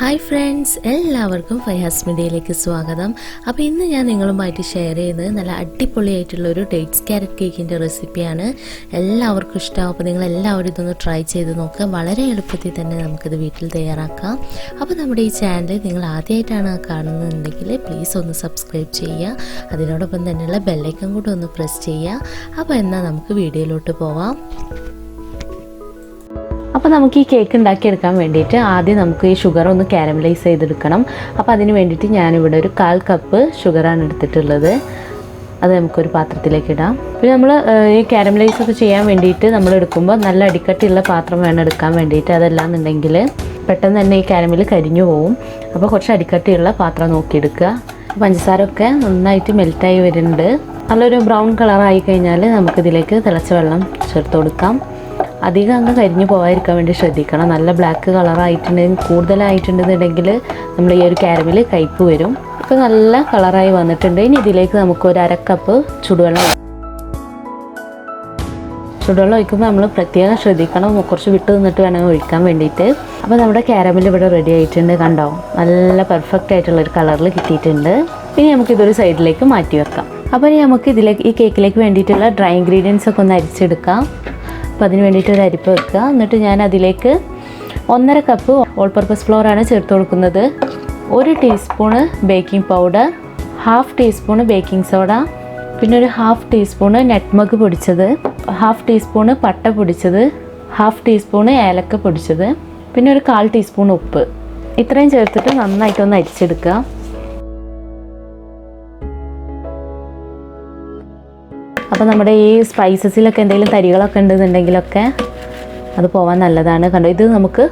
Hi friends, എല്ലാവർക്കും ഫൈഹാസ് മീഡിയയിലേക്ക് സ്വാഗതം. അപ്പോൾ ഇന്ന് ഞാൻ നിങ്ങളുമായിട്ട് ഷെയർ ചെയ്യുന്നത് നല്ല അടിപൊളിയായിട്ടുള്ളൊരു ഡേറ്റ്സ് ക്യാരറ്റ് കേക്കിൻ്റെ റെസിപ്പിയാണ്. എല്ലാവർക്കും ഇഷ്ടമാവും. അപ്പോൾ നിങ്ങളെല്ലാവരും ഇതൊന്ന് ട്രൈ ചെയ്ത് നോക്കുക. വളരെ എളുപ്പത്തിൽ തന്നെ നമുക്കിത് വീട്ടിൽ തയ്യാറാക്കാം. അപ്പോൾ നമ്മുടെ ഈ ചാനൽ നിങ്ങൾ ആദ്യമായിട്ടാണ് കാണുന്നുണ്ടെങ്കിൽ പ്ലീസ് ഒന്ന് സബ്സ്ക്രൈബ് ചെയ്യുക. അതിനോടൊപ്പം തന്നെയുള്ള ബെല്ലൈക്കൺ കൂടെ ഒന്ന് പ്രസ് ചെയ്യുക. അപ്പോൾ എന്നാൽ നമുക്ക് വീഡിയോയിലോട്ട് പോവാം. അപ്പോൾ നമുക്ക് ഈ കേക്ക് ഉണ്ടാക്കിയെടുക്കാൻ വേണ്ടിയിട്ട് ആദ്യം നമുക്ക് ഈ ഷുഗർ ഒന്ന് കാരമലൈസ് ചെയ്തെടുക്കണം. അപ്പോൾ അതിന് വേണ്ടിയിട്ട് ഞാനിവിടെ ഒരു 1/4 കപ്പ് ഷുഗറാണ് എടുത്തിട്ടുള്ളത്. അത് നമുക്കൊരു പാത്രത്തിലേക്ക് ഇടാം. പിന്നെ നമ്മൾ ഈ കാരമലൈസ് ഒക്കെ ചെയ്യാൻ വേണ്ടിയിട്ട് നമ്മൾ എടുക്കുമ്പോൾ നല്ല അടിക്കട്ടിയുള്ള പാത്രം വേണം എടുക്കാൻ വേണ്ടിയിട്ട്. അതല്ലാന്നുണ്ടെങ്കിൽ പെട്ടെന്ന് തന്നെ ഈ കാരമൽ കരിഞ്ഞു പോവും. അപ്പോൾ കുറച്ച് അടിക്കട്ടിയുള്ള പാത്രം നോക്കിയെടുക്കുക. പഞ്ചസാര ഒക്കെ നന്നായിട്ട് മെൽറ്റായി വരുന്നുണ്ട്. നല്ലൊരു ബ്രൗൺ കളറായി കഴിഞ്ഞാൽ നമുക്കിതിലേക്ക് തിളച്ച വെള്ളം ചേർത്ത് കൊടുക്കാം. അധികം അങ്ങ് കരിഞ്ഞു പോകാതിരിക്കാൻ വേണ്ടി ശ്രദ്ധിക്കണം. നല്ല ബ്ലാക്ക് കളറായിട്ടുണ്ടെങ്കിൽ കൂടുതലായിട്ടുണ്ടെന്നുണ്ടെങ്കിൽ നമ്മൾ ഈ ഒരു കാരമൽ കയ്പ്പ് വരും. ഇപ്പോൾ നല്ല കളറായി വന്നിട്ടുണ്ട്. ഇനി ഇതിലേക്ക് നമുക്ക് ഒരു 1/2 കപ്പ് ചൂടുവെള്ളം ഒഴിക്കുമ്പോൾ നമ്മൾ പ്രത്യേകം ശ്രദ്ധിക്കണം. കുറച്ച് വിട്ട് നിന്നിട്ട് വേണം ഒഴിക്കാൻ വേണ്ടിയിട്ട്. അപ്പോൾ നമ്മുടെ കാരമൽ ഇവിടെ റെഡി ആയിട്ടുണ്ട്. കണ്ടോ, നല്ല പെർഫെക്റ്റ് ആയിട്ടുള്ളൊരു കളറിൽ കിട്ടിയിട്ടുണ്ട്. ഇനി നമുക്കിതൊരു സൈഡിലേക്ക് മാറ്റി വെക്കാം. അപ്പോൾ ഇനി നമുക്ക് ഇതിലേക്ക് ഈ കേക്കിലേക്ക് വേണ്ടിയിട്ടുള്ള ഡ്രൈ ഇൻഗ്രീഡിയൻസ് ഒക്കെ ഒന്ന് അരിച്ചെടുക്കാം. അപ്പോൾ അതിന് വേണ്ടിയിട്ട് ഒരു അരിപ്പ് വെക്കുക. എന്നിട്ട് ഞാൻ അതിലേക്ക് 1/2 കപ്പ് ഓൾ പർപ്പസ് ഫ്ലോറാണ് ചേർത്ത് കൊടുക്കുന്നത്. 1 teaspoon baking powder, 1/2 teaspoon baking soda, പിന്നെ ഒരു 1/2 ടീസ്പൂണ് നട്ട്മഗ് പൊടിച്ചത്, 1/2 ടീസ്പൂണ് പട്ട പൊടിച്ചത്, 1/2 ടീസ്പൂണ് ഏലക്ക പൊടിച്ചത്, പിന്നെ ഒരു 1/4 ടീസ്പൂൺ ഉപ്പ്. ഇത്രയും ചേർത്തിട്ട് നന്നായിട്ടൊന്ന് അരിച്ചെടുക്കുക. അപ്പോൾ നമ്മുടെ ഈ സ്പൈസസിലൊക്കെ എന്തെങ്കിലും തരികളൊക്കെ ഉണ്ടെന്നുണ്ടെങ്കിലൊക്കെ അത് പോകാൻ നല്ലതാണ്. കണ്ടോ, ഇത് നമുക്ക്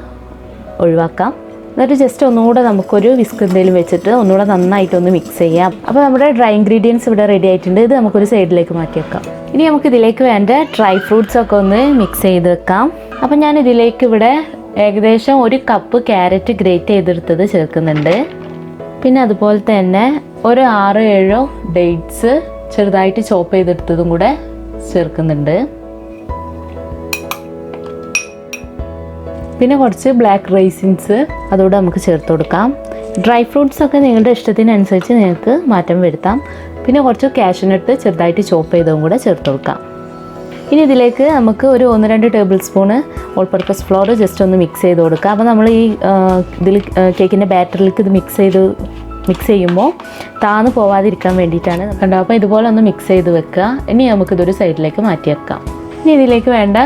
ഒഴിവാക്കാം. എന്നിട്ട് ജസ്റ്റ് ഒന്നുകൂടെ നമുക്കൊരു വിസ്ക് എന്തെങ്കിലും വെച്ചിട്ട് ഒന്നുകൂടെ നന്നായിട്ടൊന്ന് മിക്സ് ചെയ്യാം. അപ്പോൾ നമ്മുടെ ഡ്രൈ ഇൻഗ്രീഡിയൻസ് ഇവിടെ റെഡി ആയിട്ടുണ്ട്. ഇത് നമുക്കൊരു സൈഡിലേക്ക് മാറ്റി വെക്കാം. ഇനി നമുക്ക് ഇതിലേക്ക് വേണ്ട ഡ്രൈ ഫ്രൂട്ട്സ് ഒക്കെ ഒന്ന് മിക്സ് ചെയ്ത് വെക്കാം. അപ്പോൾ ഞാൻ ഇതിലേക്ക് ഇവിടെ ഏകദേശം 1 കപ്പ് ക്യാരറ്റ് ഗ്രേറ്റ് ചെയ്തെടുത്തത് ചേർക്കുന്നുണ്ട്. പിന്നെ അതുപോലെ തന്നെ ഒരു 6-7 ഡേറ്റ്സ് ചെറുതായിട്ട് ചോപ്പ് ചെയ്തെടുത്തതും കൂടെ ചേർക്കുന്നുണ്ട്. പിന്നെ കുറച്ച് ബ്ലാക്ക് റൈസിൻസ് അതുകൂടെ നമുക്ക് ചേർത്ത് കൊടുക്കാം. ഡ്രൈ ഫ്രൂട്ട്സ് ഒക്കെ നിങ്ങളുടെ ഇഷ്ടത്തിനനുസരിച്ച് നിങ്ങൾക്ക് മാറ്റം വരുത്താം. പിന്നെ കുറച്ച് കാഷ്യൂനട്ട് ചെറുതായിട്ട് ചോപ്പ് ചെയ്തതും കൂടെ ചേർത്ത് കൊടുക്കാം. ഇനി ഇതിലേക്ക് നമുക്ക് ഒരു 1-2 table spoon all purpose floor just ഒന്ന് മിക്സ് ചെയ്ത് കൊടുക്കാം. അപ്പോൾ നമ്മൾ ഈ ഇതിൽ കേക്കിൻ്റെ ബാറ്ററിലേക്ക് ഇത് മിക്സ് ചെയ്യുമ്പോൾ താന്ന് പോവാതിരിക്കാൻ വേണ്ടിയിട്ടാണ്. കണ്ടോ, അപ്പോൾ ഇതുപോലെ ഒന്ന് മിക്സ് ചെയ്ത് വെക്കുക. ഇനി നമുക്കിതൊരു സൈഡിലേക്ക് മാറ്റി വെക്കാം. ഇനി ഇതിലേക്ക് വേണ്ട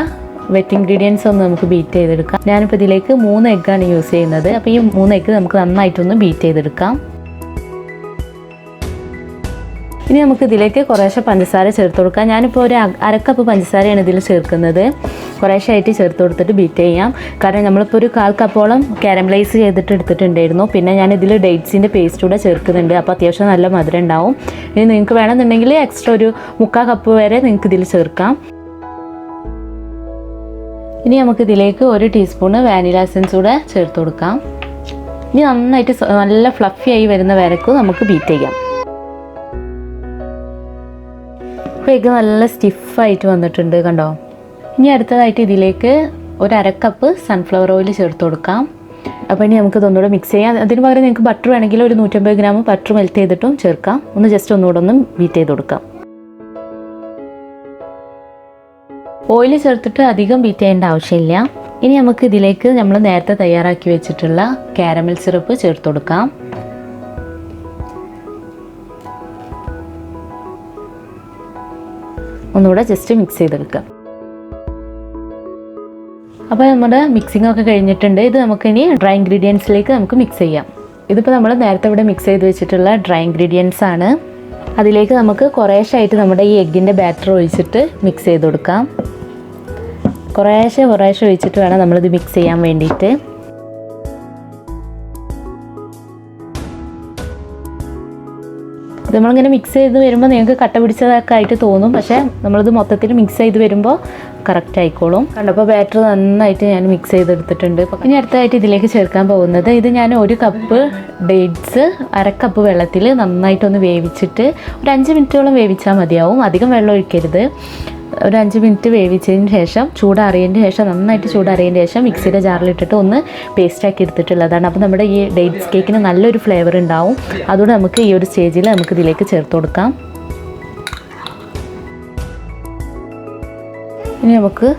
വെറ്റ് ഇൻഗ്രീഡിയൻസ് ഒന്ന് നമുക്ക് ബീറ്റ് ചെയ്തെടുക്കാം. ഞാനിപ്പോൾ ഇതിലേക്ക് 3 എഗ്ഗാണ് യൂസ് ചെയ്യുന്നത്. അപ്പോൾ ഈ 3 എഗ്ഗ് നമുക്ക് നന്നായിട്ടൊന്ന് ബീറ്റ് ചെയ്തെടുക്കാം. ഇനി നമുക്ക് ഇതിലേക്ക് കുറേശ്ശെ പഞ്ചസാര ചേർത്ത് കൊടുക്കാം. ഞാനിപ്പോൾ ഒരു 1/2 കപ്പ് പഞ്ചസാരയാണ് ഇതിൽ ചേർക്കുന്നത്. കുറേശ്ശായിട്ട് ചേർത്ത് കൊടുത്തിട്ട് ബീറ്റ് ചെയ്യാം. കാരണം നമ്മളിപ്പോൾ ഒരു 1/4 കപ്പോളം കാരമലൈസ് ചെയ്തിട്ട് എടുത്തിട്ടുണ്ടായിരുന്നു. പിന്നെ ഞാനിതിൽ ഡേറ്റ്സിൻ്റെ പേസ്റ്റ് കൂടെ ചേർക്കുന്നുണ്ട്. അപ്പോൾ അത്യാവശ്യം നല്ല മധുരം ഉണ്ടാവും. ഇനി നിങ്ങൾക്ക് വേണമെന്നുണ്ടെങ്കിൽ എക്സ്ട്രാ ഒരു 1/4 കപ്പ് വരെ നിങ്ങൾക്ക് ഇതിൽ ചേർക്കാം. ഇനി നമുക്കിതിലേക്ക് 1 ടീസ്പൂണ് വാനില എസൻസ് കൂടെ ചേർത്ത് കൊടുക്കാം. ഇനി നന്നായിട്ട് നല്ല ഫ്ലഫി ആയി വരുന്ന വരക്കും നമുക്ക് ബീറ്റ് ചെയ്യാം. ഇപ്പോൾ എഗ്ഗ് നല്ല സ്റ്റിഫായിട്ട് വന്നിട്ടുണ്ട്, കണ്ടോ. ഇനി അടുത്തതായിട്ട് ഇതിലേക്ക് ഒരു 1/2 കപ്പ് സൺഫ്ലവർ ഓയിൽ ചേർത്ത് കൊടുക്കാം. അപ്പോൾ ഇനി നമുക്ക് ഇതൊന്നുകൂടെ മിക്സ് ചെയ്യാം. അതിന് പകരം നിങ്ങൾക്ക് ബട്ടർ വേണമെങ്കിൽ ഒരു 150 ഗ്രാം ബട്ടർ മെൽറ്റ് ചെയ്തിട്ടും ചേർക്കാം. ഒന്ന് ജസ്റ്റ് ഒന്നുകൂടെ ഒന്ന് ബീറ്റ് ചെയ്ത് കൊടുക്കാം. ഓയിൽ ചേർത്തിട്ട് അധികം ബീറ്റ് ചെയ്യേണ്ട ആവശ്യമില്ല. ഇനി നമുക്ക് ഇതിലേക്ക് നമ്മൾ നേരത്തെ തയ്യാറാക്കി വെച്ചിട്ടുള്ള കാരമൽ സിറപ്പ് ചേർത്ത് കൊടുക്കാം. ഒന്നുകൂടെ ജസ്റ്റ് മിക്സ് ചെയ്തെടുക്കാം. അപ്പോൾ നമ്മുടെ മിക്സിംഗ് ഒക്കെ കഴിഞ്ഞിട്ടുണ്ട്. ഇത് നമുക്കിനി ഡ്രൈ ഇൻഗ്രീഡിയൻസിലേക്ക് നമുക്ക് മിക്സ് ചെയ്യാം. ഇതിപ്പോൾ നമ്മൾ നേരത്തെ ഇവിടെ മിക്സ് ചെയ്ത് വെച്ചിട്ടുള്ള ഡ്രൈ ഇൻഗ്രീഡിയൻസ് ആണ്. അതിലേക്ക് നമുക്ക് കുറേശ്ശായിട്ട് നമ്മുടെ ഈ എഗ്ഗിൻ്റെ ബാറ്റർ ഒഴിച്ചിട്ട് മിക്സ് ചെയ്ത് കൊടുക്കാം. കുറേശ്ശെ ഒഴിച്ചിട്ട് വേണം നമ്മളിത് മിക്സ് ചെയ്യാൻ വേണ്ടിയിട്ട്. നമ്മളിങ്ങനെ മിക്സ് ചെയ്ത് വരുമ്പോൾ നിങ്ങൾക്ക് കട്ട പിടിച്ചതൊക്കെ ആയിട്ട് തോന്നും. പക്ഷേ നമ്മളിത് മൊത്തത്തിൽ മിക്സ് ചെയ്ത് വരുമ്പോൾ കറക്റ്റ് ആയിക്കോളും. കണ്ടപ്പോൾ ബാറ്റർ നന്നായിട്ട് ഞാൻ മിക്സ് ചെയ്തെടുത്തിട്ടുണ്ട്. ഇനി അടുത്തതായിട്ട് ഇതിലേക്ക് ചേർക്കാൻ പോകുന്നത്, ഇത് ഞാൻ 1 കപ്പ് ഡേറ്റ്സ് 1/2 കപ്പ് വെള്ളത്തിൽ നന്നായിട്ടൊന്ന് വേവിച്ചിട്ട് ഒരു 5 മിനിറ്റോളം വേവിച്ചാൽ മതിയാവും. അധികം വെള്ളം ഒഴിക്കരുത്. ഒരു 5 മിനിറ്റ് വേവിച്ചതിന് ശേഷം ചൂടാറിയതിന് ശേഷം നന്നായിട്ട് ചൂടാറിയതിന് ശേഷം മിക്സിയുടെ ജാറിലിട്ടിട്ട് ഒന്ന് പേസ്റ്റാക്കി എടുത്തിട്ടുള്ളതാണ്. അപ്പോൾ നമ്മുടെ ഈ ഡേറ്റ്സ് കേക്കിന് നല്ലൊരു ഫ്ലേവർ ഉണ്ടാവും. അതുകൊണ്ട് നമുക്ക് ഈ ഒരു സ്റ്റേജിൽ നമുക്ക് ഇതിലേക്ക് ചേർത്ത് കൊടുക്കാം. ഇനി നമുക്ക്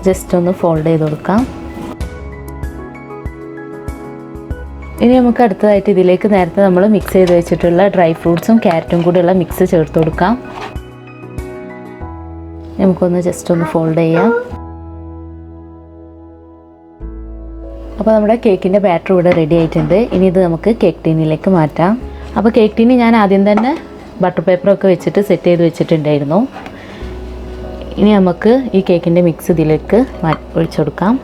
ജസ്റ്റ് ഒന്ന് ഫോൾഡ് ചെയ്ത് കൊടുക്കാം. ഇനി നമുക്ക് അടുത്തതായിട്ട് ഇതിലേക്ക് നേരത്തെ നമ്മൾ മിക്സ് ചെയ്ത് വെച്ചിട്ടുള്ള ഡ്രൈ ഫ്രൂട്ട്സും ക്യാരറ്റും കൂടിയുള്ള മിക്സ് ചേർത്ത് കൊടുക്കാം. നമുക്കൊന്ന് ജസ്റ്റ് ഒന്ന് ഫോൾഡ് ചെയ്യാം. അപ്പോൾ നമ്മുടെ കേക്കിൻ്റെ ബാറ്റർ ഇവിടെ റെഡി ആയിട്ടുണ്ട്. ഇനി ഇത് നമുക്ക് കേക്ക് ടീനിലേക്ക് മാറ്റാം. അപ്പോൾ കേക്ക് ടീന് ഞാൻ ആദ്യം തന്നെ ബട്ടർ പേപ്പറൊക്കെ വെച്ചിട്ട് സെറ്റ് ചെയ്ത് വെച്ചിട്ടുണ്ടായിരുന്നു. ഇനി നമുക്ക് ഈ കേക്കിൻ്റെ മിക്സ് ഇതിലേക്ക് ഒഴിച്ചു കൊടുക്കാം.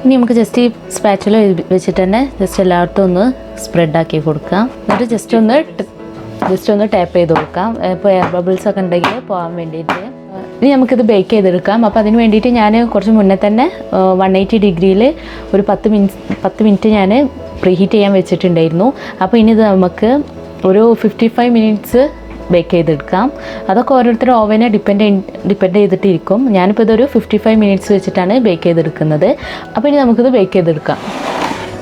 ഇനി നമുക്ക് ജസ്റ്റ് ഈ സ്പാച്ചുല വെച്ചിട്ട് തന്നെ ജസ്റ്റ് എല്ലായിടത്തും ഒന്ന് സ്പ്രെഡാക്കി കൊടുക്കാം. എന്നിട്ട് ജസ്റ്റ് ഒന്ന് ടാപ്പ് ചെയ്ത് കൊടുക്കാം. ഇപ്പോൾ എയർ ബബിൾസ് ഒക്കെ ഉണ്ടെങ്കിൽ പോകാൻ വേണ്ടിയിട്ട്. ഇനി നമുക്കിത് ബേക്ക് ചെയ്തെടുക്കാം. അപ്പോൾ അതിന് വേണ്ടിയിട്ട് ഞാൻ കുറച്ച് മുന്നേ തന്നെ 180 ഡിഗ്രിയിൽ ഒരു 10 മിനിറ്റ് ഞാൻ പ്രീഹീറ്റ് ചെയ്യാൻ വെച്ചിട്ടുണ്ടായിരുന്നു. അപ്പോൾ ഇനി ഇത് നമുക്ക് ഒരു 55 മിനിറ്റ്സ് ബേക്ക് ചെയ്തെടുക്കാം. അതൊക്കെ ഓരോരുത്തരുടെ ഓവനെ ഡിപ്പെൻഡ് ചെയ്തിട്ടിരിക്കും. ഞാനിപ്പോൾ ഇതൊരു 55 മിനിറ്റ്സ് വെച്ചിട്ടാണ് ബേക്ക് ചെയ്തെടുക്കുന്നത്. അപ്പോൾ ഇനി നമുക്കിത് ബേക്ക് ചെയ്തെടുക്കാം.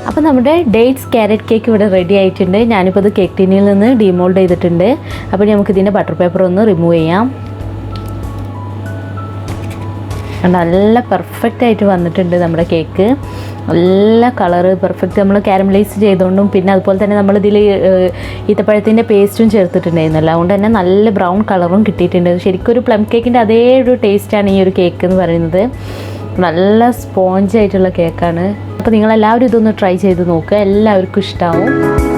അപ്പോൾ നമ്മുടെ ഡേറ്റ്സ് ക്യാരറ്റ് കേക്ക് ഇവിടെ റെഡി ആയിട്ടുണ്ട്. ഞാനിപ്പോൾ ഇത് കേക്ക് ടീനിൽ നിന്ന് ഡിമോൾഡ് ചെയ്തിട്ടുണ്ട്. അപ്പോൾ നമുക്കിതിൻ്റെ ബട്ടർ പേപ്പർ ഒന്ന് റിമൂവ് ചെയ്യാം. നല്ല പെർഫെക്റ്റ് ആയിട്ട് വന്നിട്ടുണ്ട് നമ്മുടെ കേക്ക്. നല്ല കളറ് പെർഫെക്റ്റ്. നമ്മൾ കാരമലൈസ് ചെയ്തുകൊണ്ടും പിന്നെ അതുപോലെ തന്നെ നമ്മളിതിൽ ഈത്തപ്പഴത്തിൻ്റെ പേസ്റ്റും ചേർത്തിട്ടുണ്ടായിരുന്നല്ലോ. അതുകൊണ്ട് തന്നെ നല്ല ബ്രൗൺ കളറും കിട്ടിയിട്ടുണ്ട്. ശരിക്കും ഒരു പ്ലം കേക്കിൻ്റെ അതേ ഒരു ടേസ്റ്റാണ് ഈ ഒരു കേക്ക് എന്ന് പറയുന്നത്. നല്ല സ്പോഞ്ച് ആയിട്ടുള്ള കേക്കാണ്. അപ്പോൾ നിങ്ങളെല്ലാവരും ഇതൊന്ന് ട്രൈ ചെയ്ത് നോക്കുക. എല്ലാവർക്കും ഇഷ്ടമാവും.